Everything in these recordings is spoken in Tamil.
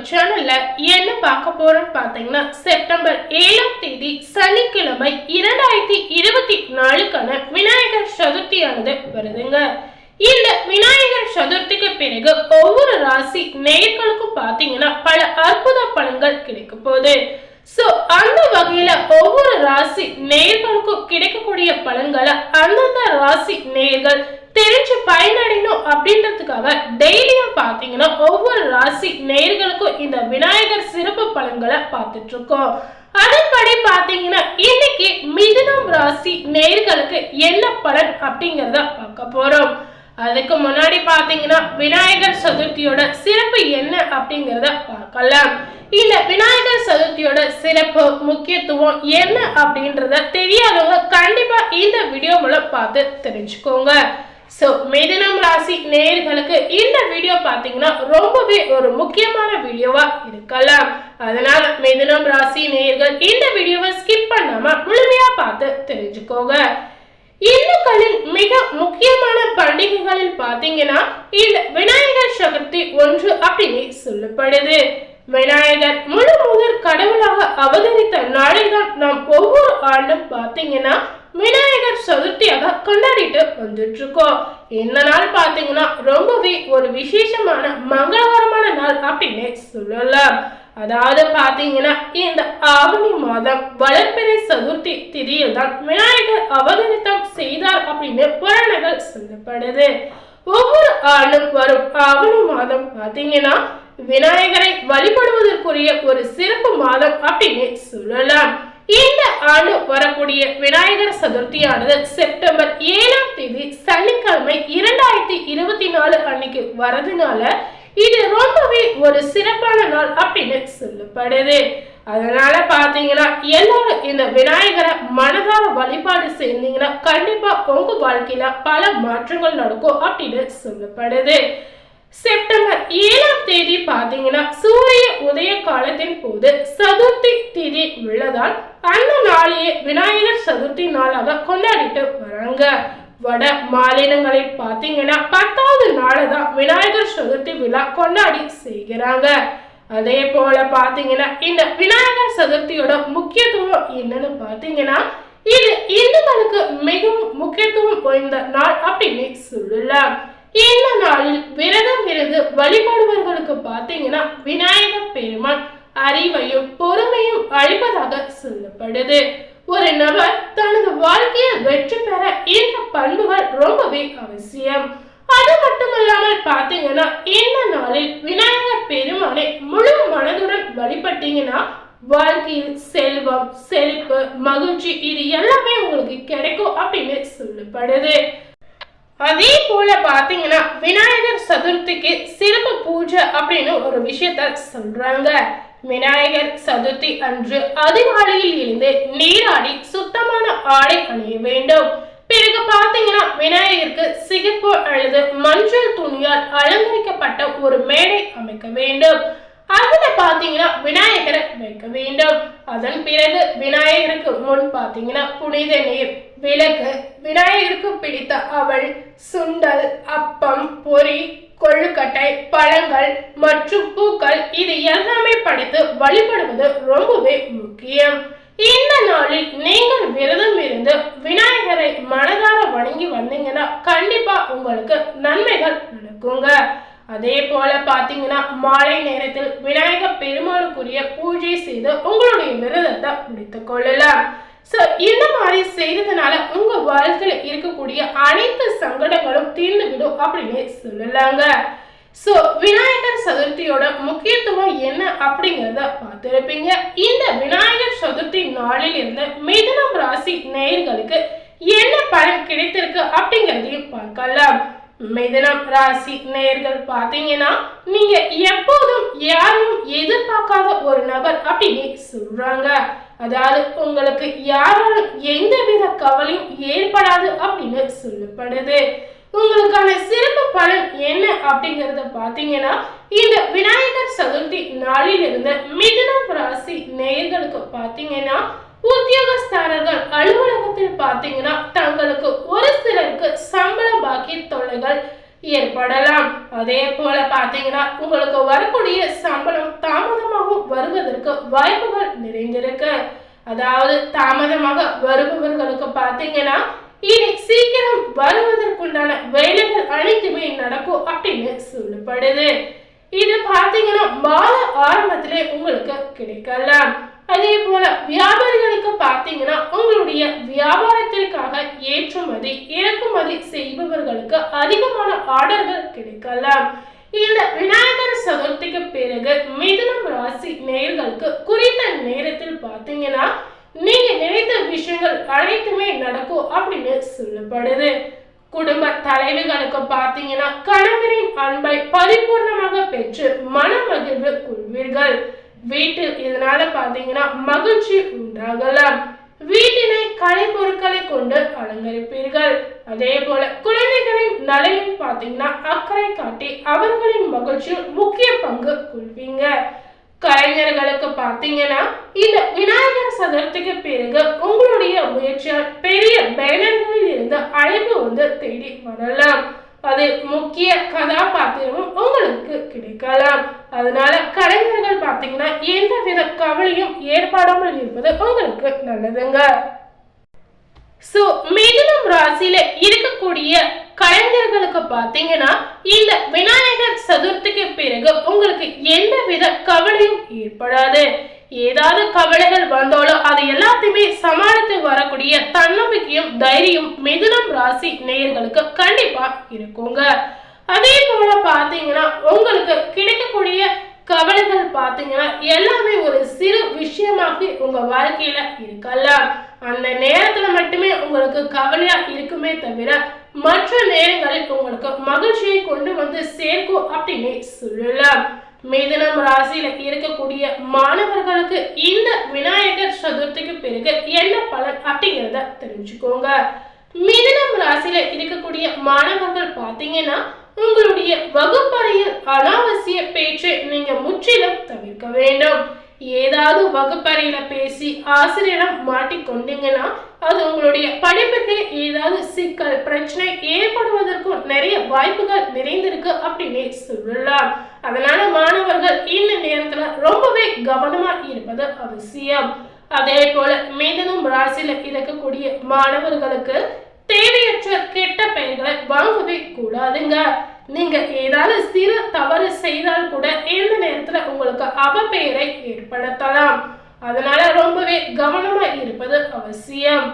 சேனல்ல என்ன பார்க்க போறோம்னு பாத்தீங்கன்னா செப்டம்பர் 7ஆம் தேதி சனிக்கிழமை 2024க்கான விநாயகர் சதுர்த்தியானது வருதுங்க. இந்த விநாயகர் சதுர்த்திக்கு பிறகு ஒவ்வொரு ராசி நேயர்களுக்கும் பாத்தீங்கன்னா பல அற்புத பலன்கள் கிடைக்க போகுது. சோ அந்த வகையில ஒவ்வொரு ராசி நேயர்களுக்கும் கிடைக்கக்கூடிய பலன்களை அந்தந்த ராசி நேயர்கள் தெரிஞ்சு பயனடையணும் அப்படின்றதுக்காக டெய்லியும் பாத்தீங்கன்னா ஒவ்வொரு ராசி நேயர்களுக்கும் இந்த விநாயகர் சிறப்பு பலன்களை பார்த்துட்டு இருக்கோம். அதன்படி பாத்தீங்கன்னா இன்னைக்கு மிதுனம் ராசி நேயர்களுக்கு என்ன பலன் அப்படிங்கறத பார்க்க போறோம். அதுக்கு முன்னாடி பாத்தீங்கன்னா விநாயகர் சதுர்த்தியோட சிறப்பு என்ன அப்படிங்கறத பார்க்கலாம். இந்த விநாயகர் சதுர்த்தியோட சிறப்பு முக்கியத்துவம் என்ன அப்படின்றத தெரியாதவங்க கண்டிப்பா இந்த வீடியோ மூலம் பார்த்து தெரிஞ்சுக்கோங்க. சோ மிதுனம் ராசி நேயர்களுக்கு இந்த வீடியோ பாத்தீங்கன்னா ரொம்பவே ஒரு முக்கியமான வீடியோவா இருக்கலாம். அதனால மிதுனம் ராசி நேயர்கள் இந்த வீடியோவை ஸ்கிப் பண்ணாம முழுமையா பார்த்து தெரிஞ்சுக்கோங்க. இந்துக்களின் மிக முக்கியமான பண்டிகைகளில் பாத்தீங்கன்னா இந்த விநாயகர் சதுர்த்தி ஒன்று அப்படின்னு சொல்லப்படுது. விநாயகர் முழு முதற் கடவுளாக அவதரித்த நாளைதான் நாம் ஒவ்வொரு ஆண்டும் பாத்தீங்கன்னா விநாயகர் சதுர்த்தியாக கொண்டாடிட்டு வந்துட்டு இருக்கோம். இந்த நாள் பாத்தீங்கன்னா ரொம்பவே ஒரு விசேஷமான மங்களகரமான நாள் அப்படின்னு சொல்லலாம். அதாவது பாத்தீங்கன்னா இந்த ஆவணி மாதம் வளர்பிறை சதுர்த்தி திதியில் தான் விநாயகர் அவதரித்தம் செய்தார் அப்படின்னு புராணங்கள் சொல்லப்படுது. ஒவ்வொரு ஆண்டும் வரும் ஆவணி மாதம் பாத்தீங்கன்னா விநாயகரை வழிபடுவதற்குரிய ஒரு சிறப்பு மாதம் அப்படின்னு சொல்லலாம். இந்த ஆண்டு வரக்கூடிய விநாயகர் சதுர்த்தியானது செப்டம்பர் 7ஆம் தேதி சனிக்கிழமை 2024 அன்னைக்கு வரதுனால இது ரொம்பவே ஒரு சிறப்பான நாள் அப்படின்னு சொல்லப்படுது. அதனால பாத்தீங்கன்னா எல்லாரும் இந்த விநாயகரை மனதார வழிபாடு செய்தீங்கன்னா கண்டிப்பா உங்க வாழ்க்கையில பல மாற்றங்கள் நடக்கும் அப்படின்னு சொல்லப்படுது. செப்டம்பர் 7ஆம் தேதி பாத்தீங்கன்னா சூரிய உதய காலத்தின் போது சதுர்த்தி திதி உள்ளதால் அந்த நாளையே விநாயகர் சதுர்த்தி நாளாக கொண்டாடிட்டு வராங்க. வட மாநிலங்களில் பாத்தீங்கன்னா 10வது நாள்தான் விநாயகர் சதுர்த்தி விழா கொண்டாடி செய்கிறாங்க. அதே போல பாத்தீங்கன்னா இந்த விநாயகர் சதுர்த்தியோட முக்கியத்துவம் என்னன்னு பாத்தீங்கன்னா இது இந்துக்களுக்கு மிகவும் முக்கியத்துவம் வாய்ந்த நாள் அப்படின்னு சொல்லலாம். இந்த நாளில் விரதம் இருந்து வழிபடுபவர்களுக்கு பாத்தீங்கன்னா விநாயகர் பெருமான் அறிவையும் பொறுமையும் அளிப்பதாக சொல்லப்படுது. ஒரு நபர் தனது வாழ்க்கையில் வெற்றி பெற இந்த பண்புகள் ரொம்பவே அவசியம். அது மட்டுமல்லாமல் பாத்தீங்கன்னா இந்த நாளில் விநாயகர் பெருமானை முழு மனதுடன் வழிபட்டீங்கன்னா வாழ்க்கையில் செல்வம், செழிப்பு, மகிழ்ச்சி இது எல்லாமே உங்களுக்கு கிடைக்கும் அப்படின்னு சொல்லப்படுது. அதே போல பாத்தீங்கன்னா விநாயகர் சதுர்த்திக்கு சிறப்பு பூஜை அப்படின்னு ஒரு விஷயத்த சொல்றாங்க. விநாயகர் சதுர்த்தி அன்று அதிகாலையில் இருந்து நீராடி சுத்தமான ஆடை அணிய வேண்டும். பிறகு பாத்தீங்கன்னா விநாயகருக்கு சிகப்பு அல்லது மஞ்சள் துணியால் அலங்கரிக்கப்பட்ட ஒரு மேடை அமைக்க வேண்டும். அதுல பாத்தீங்கன்னா விநாயகரை வைக்க வேண்டும். அதன் பிறகு விநாயகருக்கு முன் பாத்தீங்கன்னா புனித நீர், விளக்கு, விநாயகருக்கு பிடித்த அவல், சுண்டல், அப்பம், பொரி, கொழுக்கட்டை, பழங்கள் மற்றும் பூக்கள் இது எல்லாமே படைத்து வழிபடுவது ரொம்பவே முக்கியம். இந்த நாளில் நீங்கள் விரதம் இருந்து விநாயகரை மனதார வணங்கி வந்தீங்கன்னா கண்டிப்பா உங்களுக்கு நன்மைகள் நடக்குங்க. அதே போல பாத்தீங்கன்னா மாலை நேரத்தில் விநாயகர் பெருமானுக்குரிய பூஜை செய்து உங்களுடைய விரதத்தை முடித்துக் கொள்ளலாம். சோ இந்த மாதிரி செய்யறதுனால உங்க வாழ்க்கையில இருக்கக்கூடிய அனைத்து சங்கடங்களும் தீர்ந்து விடும் அப்படின்னு சொல்லலாங்க. சோ விநாயகர் சதுர்த்தியோட முக்கியத்துவம் என்ன அப்படிங்கறத பார்த்திருப்பீங்க. இந்த விநாயகர் சதுர்த்தி நாளில் இருந்து மிதுனம் ராசி நேயர்களுக்கு என்ன பலன் கிடைத்திருக்கு அப்படிங்கறதையும் பார்க்கலாம். மிதுனம் ராசி நேயர்கள் பாத்தீங்கன்னா நீங்க எப்போதும் யாரும் எதிர்பார்க்காத ஒரு நபர் அப்படின்னு சொல்றாங்க. அதாவது உங்களுக்கு யாராலும் எந்தவித கவலையும் ஏற்படாது அப்படின்னு சொல்லப்படுது. உங்களுக்கான சிறப்பு பலன் என்ன அப்படிங்கறத பாத்தீங்கன்னா இந்த விநாயகர் சதுர்த்தி நாளில் இருந்து மிதுனம் ராசி நேயர்களுக்கு பாத்தீங்கன்னா உத்தியோகஸ்தாரர்கள் அலுவலகத்தில் பாத்தீங்கன்னா தங்களுக்கு ஒரு சிலருக்கு சம்பள பாக்கி தொல்லைகள், ஏற்படலாம். அதே போல பாத்தீங்கன்னா உங்களுக்கு வரக்கூடிய சம்பளம் தாமதமாக வருவதற்கு வாய்ப்புகள் நிறைந்திருக்கு. அதாவது தாமதமாக வருபவர்களுக்கு பாத்தீங்கன்னா இனி சீக்கிரம் வருவதற்குண்டான வேலைகள் அனைத்துமே நடக்கும் அப்படின்னு சொல்லப்படுது. இது பாத்தீங்கன்னா மாத ஆரம்பத்திலே உங்களுக்கு கிடைக்கலாம். அதே போல வியாபாரிகளுக்கு பாத்தீங்கன்னா உங்களுடைய வியாபாரத்திற்காக ஏற்றுமதி இறக்குமதி செய்பவர்களுக்கு அதிகமான ஆர்டர்கள் கிடைக்கலாம். இந்த விநாயகர் சதுர்த்திக்கு பிறகு மிதுனம் ராசி நேயர்களுக்கு குறித்த நேரத்தில் பாத்தீங்கன்னா நீங்க நினைத்த விஷயங்கள் அனைத்துமே நடக்கும் அப்படின்னு சொல்லப்படுது. குடும்ப தலைவிகளுக்கு பாத்தீங்கன்னா கணவரின் அன்பை பரிபூர்ணமாக பெற்று மன மகிழ்வு கொள்வீர்கள். வீட்டில் இதனால பாத்தீங்கன்னா மகிழ்ச்சி உண்டாகலாம். வீட்டினை கலை பொருட்களை கொண்டு அலங்கரிப்பீர்கள். அதே போல குழந்தைகளின் நலனில் பாத்தீங்கன்னா அக்கறை காட்டி அவர்களின் மகிழ்ச்சியில் முக்கிய பங்கு கொள்வீங்க. கலைஞர்களுக்கு பாத்தீங்கன்னா இந்த விநாயகர் சதுர்த்திக்கு பிறகு உங்களுடைய முயற்சியால் பெரிய பேனர்களில் இருந்து அழைப்பு தேடி வரலாம். அது முக்கிய கதாபாத்திரமும் உங்களுக்கு கிடைக்கலாம். அதனால கலைஞர்கள் பாத்தீங்கன்னா எந்த வித கவலையும் ஏற்படாமல் இருப்பது உங்களுக்கு நல்லதுங்க. சோ மிதுனம் ராசியில இருக்கக்கூடிய கலைஞர்களுக்கு பாத்தீங்கன்னா இந்த விநாயகர் சதுர்த்திக்கு பிறகு உங்களுக்கு எந்த வித கவலையும் ஏற்படாது. ஏதாவது கவலைகள் வந்தாலும் அது எல்லாத்தையுமே சமாளித்து வரக்கூடிய தன்னம்பிக்கையும் தைரியம் மிதுனம் ராசி நேயர்களுக்கு கண்டிப்பா இருக்குங்க. அதே போல பாத்தீங்கன்னா உங்களுக்கு கிடைக்கக்கூடிய கவலைகள் பாத்தீங்கன்னா எல்லாமே ஒரு சிறு விஷயமாக உங்க வாழ்க்கையில இருக்கலாம். அந்த நேரத்துல மட்டுமே உங்களுக்கு கவலையா இருக்குமே தவிர மற்ற நேரங்களில் உங்களுக்கு மகிழ்ச்சியை கொண்டு சேர்க்கும் அப்படின்னு சொல்லலாம். மிதுனம் ராசியில இருக்கக்கூடிய மாணவர்களுக்கு இந்த விநாயகர் சதுர்த்திக்கு பிறகு என்ன பலன் அப்படிங்கிறத தெரிஞ்சுக்கோங்க. மிதுனம் ராசியில இருக்கக்கூடிய மாணவர்கள் பாத்தீங்கன்னா உங்களுடைய வகுப்பறையில் அனாவசிய பேச்சு நீங்க முற்றிலும் தவிர்க்க வேண்டும். ஏதாவது வகுப்பறையில பேசி ஆசிரியரிடம் மாட்டிக்கொண்டீங்கன்னா அது உங்களுடைய படிப்புக்கு ஏதாவது சிக்கல் பிரச்சனை ஏற்படுவதற்கும் நிறைய வாய்ப்புகள் நிறைந்திருக்கு அப்படின்னு சொல்லலாம். அதனால மாணவர்கள் இந்த நேரத்துல ரொம்பவே கவனமா இருப்பது அவசியம். அதே போல மிதுனம் ராசியில இருக்கக்கூடிய மாணவர்களுக்கு தேவையற்ற கெட்ட பெயர்களை வாங்கவே கூடாதுங்க. நீங்க ஏதாவது சிறு தவறு செய்தால் கூட இந்த நேரத்துல உங்களுக்கு அவப்பெயரை ஏற்படுத்தலாம். அதனால ரொம்பவே கவனமா இருப்பது அவசியம்.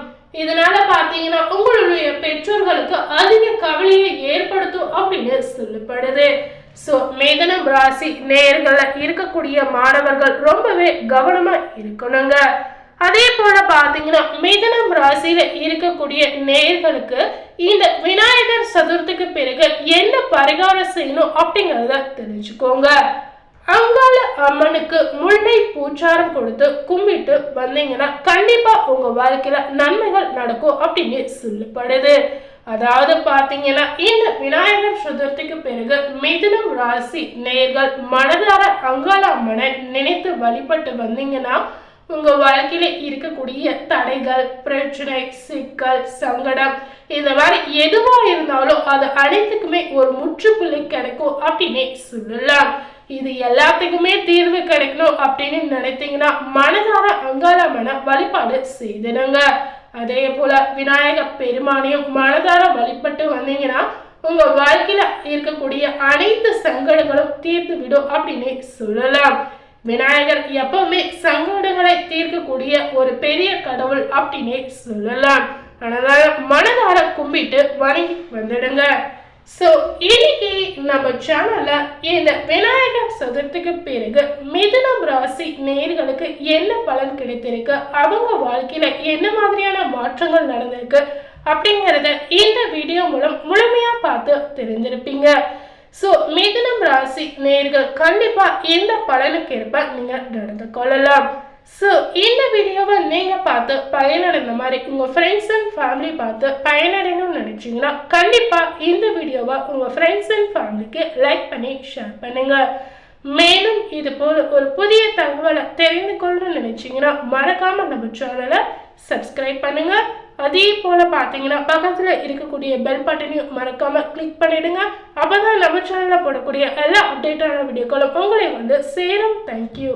இதனால பாத்தீங்கன்னா உங்களுடைய பெற்றோர்களுக்கு அதிக கவலையை ஏற்படுத்தும் அப்படின்னு சொல்லப்படுது. சோ மிதுனம் ராசி நேயர்கள இருக்கக்கூடிய மாணவர்கள் ரொம்பவே கவனமா இருக்கணுங்க. அதே போல பாத்தீங்கன்னா மிதுனம் ராசியில இருக்கக்கூடிய நேயர்களுக்கு இந்த விநாயகர் சதுர்த்திக்கு பிறகு என்ன பரிகாரம் செய்யணும் அப்படிங்கறத தெரிஞ்சுக்கோங்க. அங்காள அம்மனுக்கு முல்லை பூச்சாரம் கொடுத்து கும்பிட்டு வந்தீங்கன்னா கண்டிப்பா உங்க வாழ்க்கையில நன்மைகள் நடக்கும் அப்படின்னு சொல்லப்படுது. அதாவது பாத்தீங்கன்னா இந்த விநாயகர் சதுர்த்திக்கு பிறகு மிதுனம் ராசி நேயர்கள் மனதார அங்காள அம்மனை நினைத்து வழிபட்டு வந்தீங்கன்னா உங்க வாழ்க்கையில இருக்கக்கூடிய தடைகள் பிரச்சனை சிக்கல் சங்கடம் இந்த மாதிரி எதுவா இருந்தாலும் அது அனைத்துக்குமே ஒரு முற்றுப்புள்ளி கிடைக்கும் அப்படின்னு சொல்லலாம். இது எல்லாத்துக்குமே தீர்வு கிடைக்கணும் அப்படின்னு நினைத்தீங்கன்னா மனதார அங்காளம்மனை வழிபாடு செய்திடுங்க. அதே போல விநாயக பெருமானையும் மனதார வழிபட்டு வந்தீங்கன்னா உங்க வாழ்க்கையில இருக்கக்கூடிய அனைத்து சங்கடங்களும் தீர்த்து விடும் அப்படின்னு சொல்லலாம். விநாயகர் எப்பவுமே சங்கடங்களை தீர்க்கக்கூடிய ஒரு பெரிய கடவுள் அப்படின்னே சொல்லலாம். அதனால மனதார கும்பிட்டு வணங்கி வந்துடுங்க. சோ இன்னைக்கு நம்ம சேனல்ல இந்த விநாயகர் சதுர்த்திக்கு பிறகு மிதுனம் ராசி நேயர்களுக்கு என்ன பலன் கிடைத்திருக்கு, அவங்க வாழ்க்கையில என்ன மாதிரியான மாற்றங்கள் நடந்திருக்கு அப்படிங்கறத இந்த வீடியோ மூலம் முழுமையா பார்த்து தெரிஞ்சிருப்பீங்க. சோ மிதுனம் ராசி நேயர்கள் கண்டிப்பா இந்த பலனுக்கு ஏற்ப நீங்க நடந்து கொள்ளலாம். சோ இந்த வீடியோவை நீங்க பார்த்து பயனடைந்த மாதிரி உங்க ஃப்ரெண்ட்ஸ் அண்ட் ஃபேமிலி பார்த்து பயனடையணும்னு நினைச்சீங்கன்னா கண்டிப்பா இந்த வீடியோவை உங்க ஃப்ரெண்ட்ஸ் அண்ட் ஃபேமிலிக்கு லைக் பண்ணி ஷேர் பண்ணுங்க. மேலும் இது போல ஒரு புதிய தகவலை தெரிந்து கொள்ளணும்னு நினைச்சீங்கன்னா மறக்காம நம்ம சேனலை சப்ஸ்கிரைப் பண்ணுங்க. அதே போல பார்த்தீங்கன்னா பக்கத்தில் இருக்கக்கூடிய பெல் பட்டனையும் மறக்காம கிளிக் பண்ணிடுங்க. அப்பதான் நம்ம சேனலில் போடக்கூடிய எல்லா அப்டேட்டான வீடியோக்களும் உங்களை வந்து சேரும். தேங்க்யூ.